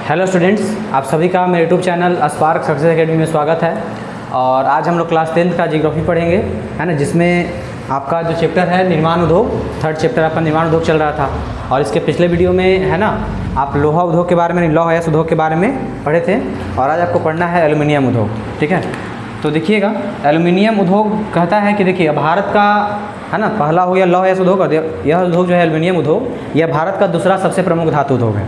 Hello students, आप सभी का मेरे YouTube channel spark success academy में स्वागत है। और आज हम लोग क्लास 10th का जियोग्राफी पढ़ेंगे, है ना, जिसमें आपका जो चैप्टर है निर्माण उद्योग, थर्ड चैप्टर आपका निर्माण उद्योग चल रहा था। और इसके पिछले वीडियो में, है ना, आप लोहा उद्योग के बारे में, लौह अयस्क उद्योग के बारे में पढ़े थे। और आज आपको पढ़ना है एल्युमिनियम उद्योग। ठीक है, तो देखिएगा, एल्युमिनियम उद्योग कहता है कि देखिए भारत का, है ना, पहला हो गया लौह अयस्क उद्योग, और यह उद्योग जो है एल्युमिनियम उद्योग, यह भारत का दूसरा सबसे प्रमुख धातु उद्योग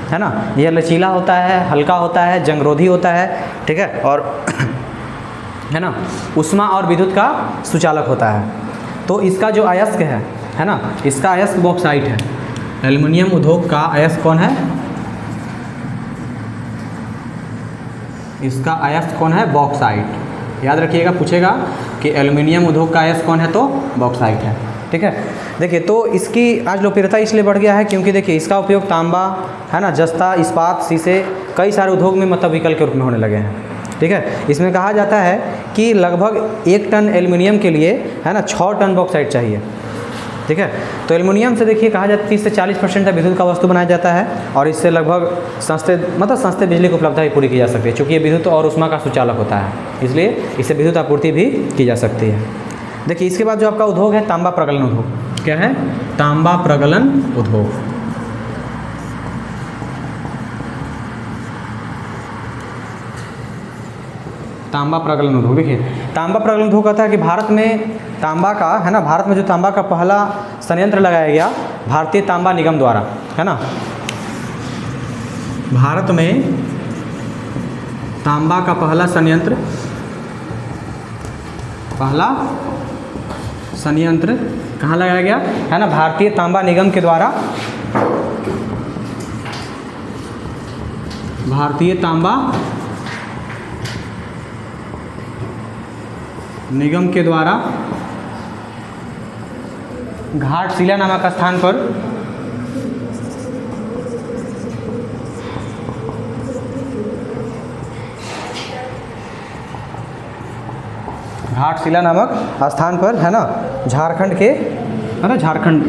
है ना। यह लचीला होता है, हल्का होता है, जंगरोधी होता है, ठीक है, और है ना, ऊष्मा और विद्युत का सुचालक होता है। तो इसका जो अयस्क है ना, इसका अयस्क बॉक्साइट है। एल्युमिनियम उद्योग का अयस्क कौन है? इसका अयस्क कौन है? बॉक्साइट। याद रखिएगा, पूछेगा कि एल्युमिनियम उद्योग का अयस्क कौन है, तो बॉक्साइट है। ठीक है, देखिए, तो इसकी आज लोकप्रियता इसलिए बढ़ गया है क्योंकि देखिए इसका उपयोग तांबा, है ना, जस्ता, इस्पात, शीशे, कई सारे उद्योग में मतलब विकल्प के रूप में होने लगे हैं। ठीक है, इसमें कहा जाता है कि लगभग 1 टन एल्युमिनियम के लिए, है ना, 6 टन बॉक्साइट चाहिए। ठीक है, तो एल्युमिनियम से देखिए कहा जाता है 30 से 40% तक विद्युत का वस्तु बनाया जाता है, और इससे लगभग सस्ते बिजली की उपलब्धता भी पूरी की जा सकती है, क्योंकि ये विद्युत और ऊष्मा का सुचालक होता है, इसलिए इससे विद्युत आपूर्ति भी की जा सकती है। देखिए, इसके बाद जो आपका उद्योग है तांबा प्रगलन उद्योग। क्या है? तांबा प्रगलन उद्योग। तांबा प्रगलन उद्योग, देखिए तांबा प्रगलन उद्योग कहता है कि भारत में तांबा का, है ना, भारत में जो तांबा का पहला संयंत्र लगाया गया भारतीय तांबा निगम द्वारा, है ना। भारत में तांबा का पहला संयंत्र कहाँ लगाया गया, है ना? भारतीय तांबा निगम के द्वारा, भारतीय तांबा निगम के द्वारा घाटशिला नामक स्थान पर घाटशिला नामक स्थान पर, है ना, झारखंड के, है ना, झारखंड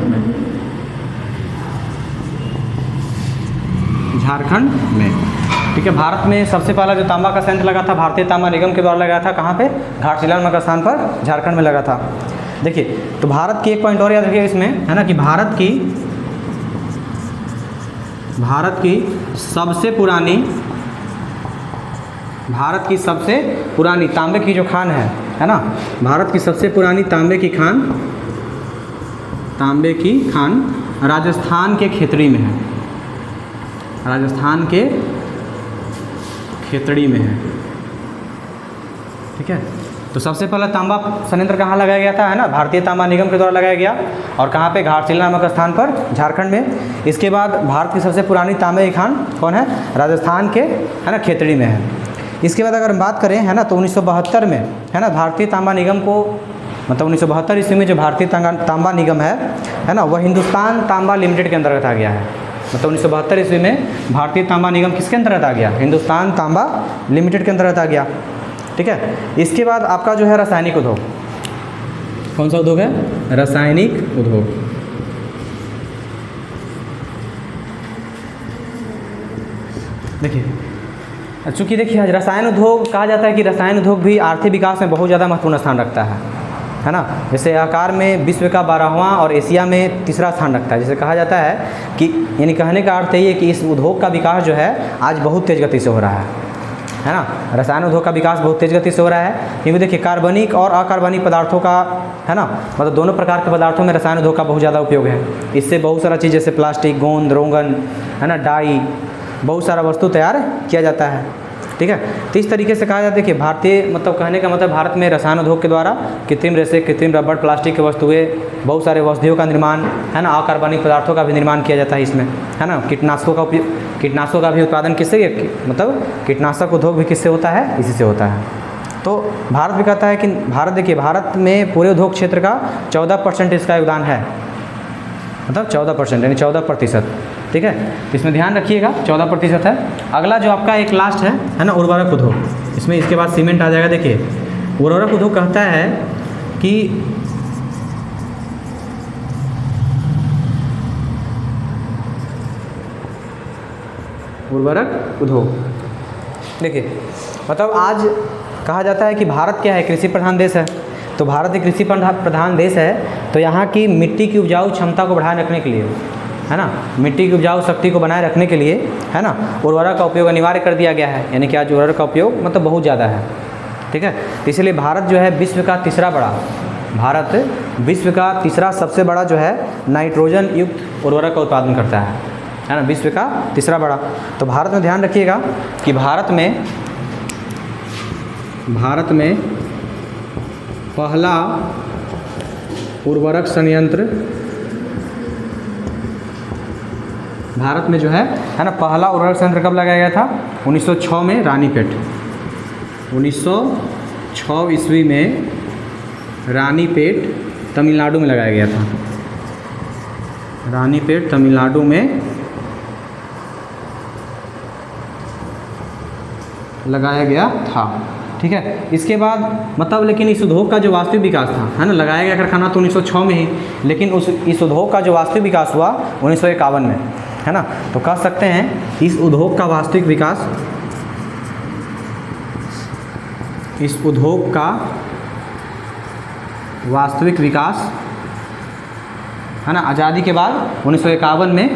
में। ठीक है, भारत में सबसे पहला जो तांबा का संयंत्र लगा था भारतीय तांबा निगम के द्वारा लगाया था। कहाँ पे? घाटशिला नामक स्थान पर, झारखंड में लगा था। देखिए, तो भारत की एक पॉइंट और याद रखिएगा इसमें, है ना, कि भारत की सबसे पुरानी तांबे की जो खान है ना, भारत की सबसे पुरानी तांबे की खान राजस्थान के खेतड़ी में है। राजस्थान के खेतड़ी में है। ठीक है, तो सबसे पहला तांबा संयंत्र कहाँ लगाया गया था, है ना, भारतीय तांबा निगम के द्वारा लगाया गया, और कहाँ पे? घाटशिला नामक स्थान पर, झारखंड में। इसके बाद भारत की सबसे पुरानी तांबे की खान कौन है? राजस्थान के, है ना, खेतड़ी में है। इसके बाद अगर हम बात करें, है ना, तो 1972 में, है ना, भारतीय तांबा निगम को, मतलब 1972 ईस्वी में जो भारतीय तांबा निगम है ना, वह हिंदुस्तान तांबा लिमिटेड के अंतर्गत आ गया है। मतलब 1972 ईस्वी में भारतीय तांबा निगम किसके अंतर्गत आ गया? हिंदुस्तान तांबा लिमिटेड के अंतर्गत आ गया। ठीक है, इसके बाद आपका जो है रासायनिक उद्योग। कौन सा उद्योग है? रासायनिक उद्योग। देखिए, चूँकि देखिए आज रसायन उद्योग कहा जाता है कि रसायन उद्योग भी आर्थिक विकास में बहुत ज़्यादा महत्वपूर्ण स्थान रखता है ना। जैसे आकार में विश्व का 12वां और एशिया में तीसरा स्थान रखता है। जैसे कहा जाता है कि, यानी कहने का अर्थ ये है कि इस उद्योग का विकास जो है आज बहुत तेज़ गति से हो रहा है ना। रसायन उद्योग का विकास बहुत तेज़ गति से हो रहा है, क्योंकि देखिए कार्बनिक और अकार्बनिक पदार्थों का, है ना, मतलब दोनों प्रकार के पदार्थों में रसायन उद्योग का बहुत ज़्यादा उपयोग है। इससे बहुत सारा चीज़, जैसे प्लास्टिक, गोंद, रोगन, है ना, डाई, बहुत सारा वस्तु तैयार किया जाता है। ठीक है, तो इस तरीके से कहा जाता है कि भारतीय, मतलब कहने का मतलब भारत में रसायन उद्योग के द्वारा कृत्रिम रेशे, कृत्रिम रबड़, प्लास्टिक की वस्तुएं, बहुत सारे औषधियों का निर्माण, है ना, अकार्बनिक पदार्थों का भी निर्माण किया जाता है इसमें, है ना। कीटनाशकों का भी उत्पादन किससे, मतलब कीटनाशक उद्योग भी किससे होता है? इसी से होता है। तो भारत भी कहता है कि भारत में पूरे उद्योग क्षेत्र का 14% इसका योगदान है, मतलब 14%, यानी 14%। ठीक है, इसमें ध्यान रखिएगा 14% है। अगला जो आपका एक लास्ट है ना, उर्वरक उद्योग। इसमें इसके बाद सीमेंट आ जाएगा। देखिए, उर्वरक उद्योग कहता है कि उर्वरक उद्योग। देखिए मतलब आज कहा जाता है कि भारत क्या है, कृषि प्रधान देश है। तो भारत एक कृषि प्रधान देश है, तो यहाँ की मिट्टी की उपजाऊ क्षमता को बढ़ाए रखने के लिए, है ना, मिट्टी की उपजाऊ शक्ति को बनाए रखने के लिए, है ना, उर्वरक का उपयोग अनिवार्य कर दिया गया है। यानी कि आज उर्वरक का उपयोग मतलब बहुत ज़्यादा है, ठीक है। तो इसलिए भारत जो है विश्व का तीसरा बड़ा, भारत विश्व का तीसरा सबसे बड़ा जो है नाइट्रोजन युक्त उर्वरक का उत्पादन करता है ना, विश्व का तीसरा बड़ा। तो भारत में ध्यान रखिएगा कि भारत में पहला उर्वरक संयंत्र, भारत में जो है ना, पहला उर्वरक संयंत्र कब लगाया गया था? 1906 में रानीपेट, 1906 ईस्वी में रानीपेट तमिलनाडु में लगाया गया था। रानीपेट तमिलनाडु में लगाया गया था, ठीक है। इसके बाद मतलब लेकिन इस उद्योग का जो वास्तविक विकास था, है ना, लगाया गया कारखाना तो 1906 में ही, लेकिन इस उद्योग का जो वास्तविक विकास हुआ 1951 में, है ना। तो कह सकते हैं इस उद्योग का वास्तविक विकास, इस उद्योग का वास्तविक विकास, है ना, आज़ादी के बाद 1951 में,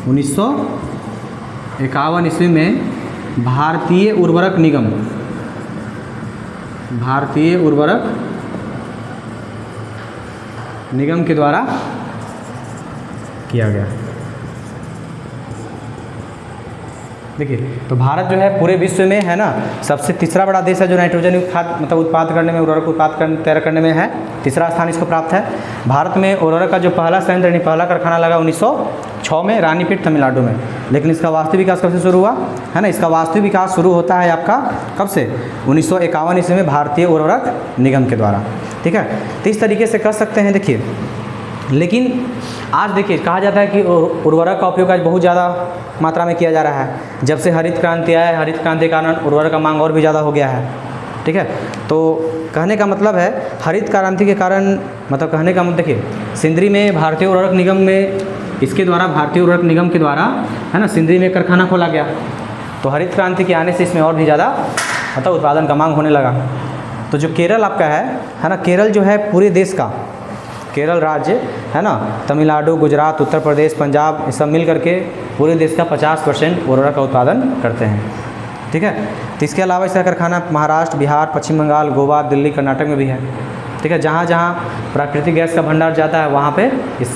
1951 ईस्वी में भारतीय उर्वरक निगम, भारतीय उर्वरक निगम के द्वारा किया गया। देखिए तो भारत जो है पूरे विश्व में, है ना, सबसे तीसरा बड़ा देश है जो नाइट्रोजन खाद मतलब उत्पाद करने में, उर्वरक उत्पाद तैयार करने में है, तीसरा स्थान इसको प्राप्त है। भारत में उर्वरक का जो पहला संयंत्र यानी पहला कारखाना लगा 1906 में रानीपेट तमिलनाडु में, लेकिन इसका वास्तविक विकास कब से शुरू हुआ, है ना, इसका वास्तविक विकास शुरू होता है आपका कब से? 1951 ईस्वी में भारतीय उर्वरक निगम के द्वारा, ठीक है। तो इस तरीके से कर सकते हैं। देखिए लेकिन आज देखिए कहा जाता है कि उर्वरक का उपयोग आज बहुत ज़्यादा मात्रा में किया जा रहा है। जब से हरित क्रांति आया है, हरित क्रांति के कारण उर्वरक का मांग और भी ज़्यादा हो गया है, ठीक है। तो कहने का मतलब है हरित क्रांति के कारण, मतलब कहने का मतलब देखिए सिंदरी में भारतीय उर्वरक निगम में, इसके द्वारा भारतीय उर्वरक निगम के द्वारा, है ना, सिंदरी में कारखाना खोला गया। तो हरित क्रांति के आने से इसमें और भी ज़्यादा मतलब उत्पादन का मांग होने लगा। तो जो केरल आपका है ना, केरल जो है पूरे देश का, केरल राज्य, है ना, तमिलनाडु, गुजरात, उत्तर प्रदेश, पंजाब, ये सब मिल करके पूरे देश का 50% उर्वरक का उत्पादन करते हैं, ठीक है। तो इसके अलावा इसका कारखाना महाराष्ट्र, बिहार, पश्चिम बंगाल, गोवा, दिल्ली, कर्नाटक में भी है, ठीक है। जहाँ जहाँ प्राकृतिक गैस का भंडार जाता है वहाँ पे इस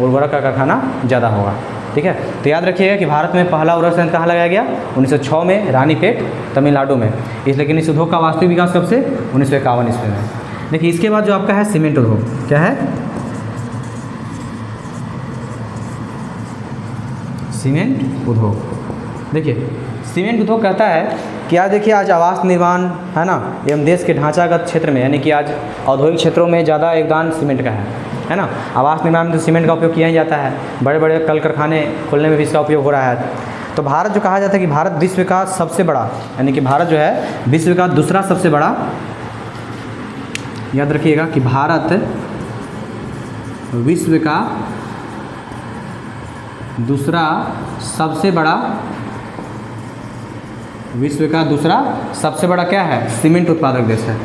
उर्वरक का कारखाना ज़्यादा होगा, ठीक है। तो याद रखिएगा कि भारत में पहला उर्वरक संयंत्र कहाँ लगाया गया? 1906 में रानीपेट तमिलनाडु में। लेकिन इस उद्योग का वास्तविक विकास कब से? 1951 ईस्वी में। देखिए इसके बाद जो आपका है सीमेंट उद्योग, क्या है? सीमेंट उद्योग। देखिए सीमेंट उद्योग कहता है कि आज देखिए आज आवास निर्माण, है ना, एवं देश के ढांचागत क्षेत्र में, यानी कि आज औद्योगिक क्षेत्रों में ज़्यादा योगदान सीमेंट का है ना। आवास निर्माण में तो सीमेंट का उपयोग किया ही जाता है, बड़े बड़े कल कारखाने खोलने में भी इसका उपयोग हो रहा है। तो भारत जो कहा जाता है कि भारत विश्व का सबसे बड़ा, यानी कि भारत जो है विश्व का दूसरा सबसे बड़ा, याद रखिएगा कि भारत विश्व का दूसरा सबसे बड़ा, विश्व का दूसरा सबसे बड़ा क्या है? सीमेंट उत्पादक देश है।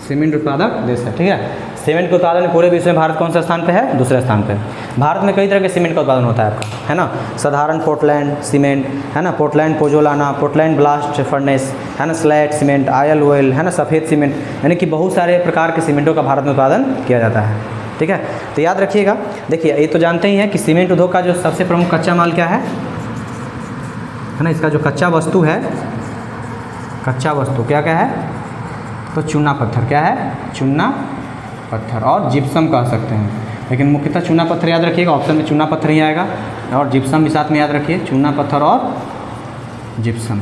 सीमेंट उत्पादक देश है, ठीक है। सीमेंट के उत्पादन में पूरे विश्व में भारत कौन सा स्थान पे है? दूसरे स्थान पे। भारत में कई तरह के सीमेंट का उत्पादन होता है आपका, है ना। साधारण पोर्टलैंड सीमेंट, है ना, Portland pozzolana, Portland blast furnace, है ना, स्लैट सीमेंट, आयल ऑयल, है ना, सफ़ेद सीमेंट, यानी कि बहुत सारे प्रकार के सीमेंटों का भारत में उत्पादन किया जाता है, ठीक है। तो याद रखिएगा, देखिए ये तो जानते ही हैं कि सीमेंट उद्योग का जो सबसे प्रमुख कच्चा माल क्या है ना, इसका जो कच्चा वस्तु है, कच्चा वस्तु क्या क्या है? तो चूना पत्थर, क्या है? चूना पत्थर और जिप्सम कह सकते हैं, लेकिन मुख्यतः चूना पत्थर याद रखिएगा, ऑप्शन में चूना पत्थर ही आएगा, और जिप्सम भी साथ में याद रखिए, चूना पत्थर और जिप्सम,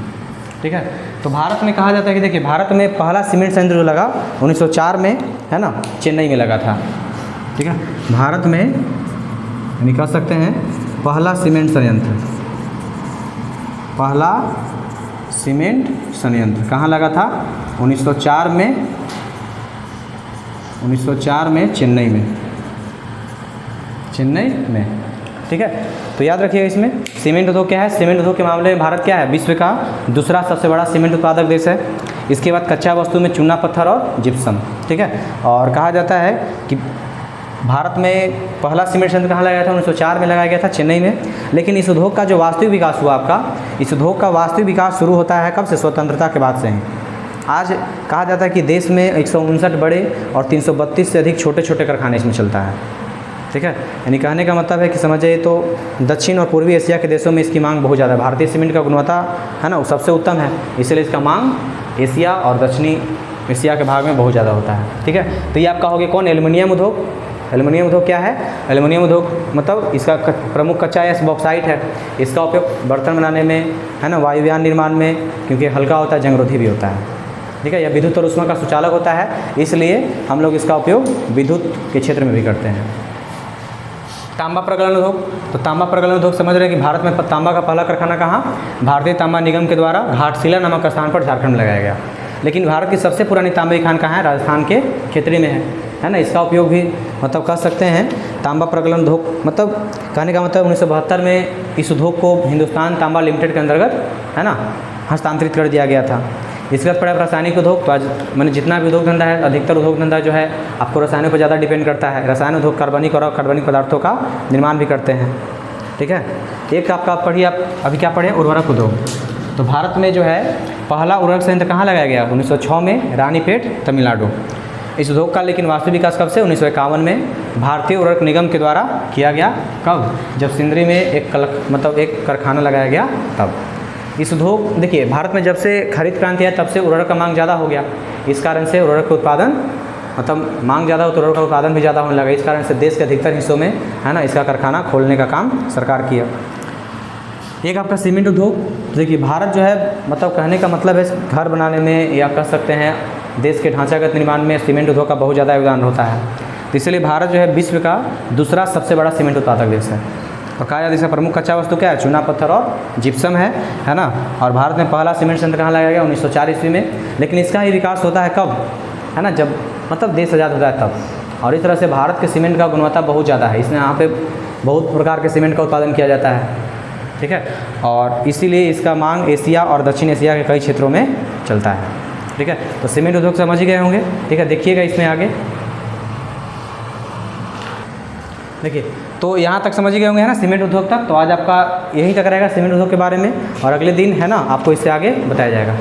ठीक है। तो भारत में कहा जाता है कि देखिए भारत में पहला सीमेंट संयंत्र जो लगा 1904 में, है ना, चेन्नई में लगा था, ठीक है। भारत में यानी कह सकते हैं पहला सीमेंट संयंत्र, पहला सीमेंट संयंत्र कहाँ लगा था? 1904 में 1904 में चेन्नई में, ठीक है। तो याद रखिएगा इसमें सीमेंट उद्योग क्या है। सीमेंट उद्योग के मामले में भारत क्या है, विश्व का दूसरा सबसे बड़ा सीमेंट उत्पादक देश है। इसके बाद कच्चा वस्तु में चूना पत्थर और जिप्सम, ठीक है। और कहा जाता है कि भारत में पहला सीमेंट संयंत्र कहाँ लगाया था, 1904 में लगाया गया था, चेन्नई में। लेकिन इस उद्योग का जो वास्तविक विकास हुआ आपका, इस उद्योग का वास्तविक विकास शुरू होता है कब से, स्वतंत्रता के बाद से ही। आज कहा जाता है कि देश में 159 बड़े और 332 से अधिक छोटे छोटे कारखाने इसमें चलता है, ठीक है। यानी कहने का मतलब है कि समझिए तो दक्षिण और पूर्वी एशिया के देशों में इसकी मांग बहुत ज़्यादा है। भारतीय सीमेंट का गुणवत्ता है ना वो सबसे उत्तम है, इसलिए इसका मांग एशिया और दक्षिणी एशिया के भाग में बहुत ज़्यादा होता है, ठीक है। तो ये आपका हो गया कौन, एल्युमिनियम उद्योग। एल्युमिनियम उद्योग क्या है, एल्युमिनियम उद्योग मतलब इसका प्रमुख कच्चा या बॉक्साइट है। इसका उपयोग बर्तन बनाने में, है ना, वायुयान निर्माण में, क्योंकि हल्का होता है, जंगरोधी भी होता है, ठीक है। यह विद्युत और ऊष्मा का सुचालक होता है, इसलिए हम लोग इसका उपयोग विद्युत के क्षेत्र में भी करते हैं। तांबा प्रगलन उद्योग, तो तांबा प्रगलन उद्योग समझ रहे हैं कि भारत में तांबा का पहला कारखाना कहाँ, भारतीय तांबा निगम के द्वारा घाटशिला नामक स्थान पर झारखंड में लगाया गया। लेकिन भारत की सबसे पुरानी तांबे की खान कहाँ है, राजस्थान के खेतड़ी में है ना। इसका उपयोग भी मतलब कर सकते हैं। तांबा प्रगलन उद्योग मतलब कहने का मतलब 1972 में इस उद्योग को हिंदुस्तान तांबा लिमिटेड के अंतर्गत, है ना, हस्तांतरित कर दिया गया था। इसके बाद पड़ा रासायनिक उद्योग। तो आज मैंने जितना भी उद्योग धंधा है, अधिकतर उद्योग धंधा जो है आपको रसायनों पर ज़्यादा डिपेंड करता है। रसायन उद्योग कार्बनिक और अकार्बनिक पदार्थों का निर्माण भी करते हैं, ठीक है। एक आपका पढ़िए, आप अभी क्या पढ़े, उर्वरक उद्योग। तो भारत में जो है पहला उर्वरक संयंत्र कहाँ लगाया गया, 1906 में रानीपेट, तमिलनाडु। इस उद्योग का लेकिन वास्तविक विकास कब से, 1951 में भारतीय उर्वरक निगम के द्वारा किया गया। कब, जब सिंदरी में एक कारखाना लगाया गया तब। इस उद्योग देखिए भारत में जब से हरित क्रांति है तब से उर्वरक का मांग ज़्यादा हो गया। इस कारण से उर्वरक का उत्पादन मतलब मांग ज़्यादा हो तो उर्वरक का उत्पादन भी ज़्यादा होने लगा। इस कारण से देश के अधिकतर हिस्सों में, है ना, इसका कारखाना खोलने का काम सरकार किया। एक आपका सीमेंट उद्योग। देखिए भारत जो है मतलब कहने का मतलब है घर बनाने में या कह सकते हैं देश के ढांचागत निर्माण में सीमेंट उद्योग का बहुत ज़्यादा योगदान होता है। तो इसलिए भारत जो है विश्व का दूसरा सबसे बड़ा सीमेंट उत्पादक देश है। और कहा जाता है इसका प्रमुख कच्चा वस्तु क्या है, चूना पत्थर और जिप्सम है ना। और भारत में पहला सीमेंट संयंत्र कहाँ लगाया गया, 1904 ईस्वी में। लेकिन इसका ही विकास होता है कब, है ना, जब मतलब देश आज़ाद होता है तब। और इस तरह से भारत के सीमेंट का गुणवत्ता बहुत ज़्यादा है। इसमें यहाँ पे बहुत प्रकार के सीमेंट का उत्पादन किया जाता है, ठीक है। और इसीलिए इसका मांग एशिया और दक्षिण एशिया के कई क्षेत्रों में चलता है, ठीक है। तो सीमेंट उद्योग समझ ही गए होंगे, ठीक है। देखिएगा इसमें आगे, देखिए तो यहाँ तक समझ ही गए होंगे, है ना, सीमेंट उद्योग तक। तो आज आपका यहीं तक रहेगा सीमेंट उद्योग के बारे में, और अगले दिन, है ना, आपको इससे आगे बताया जाएगा।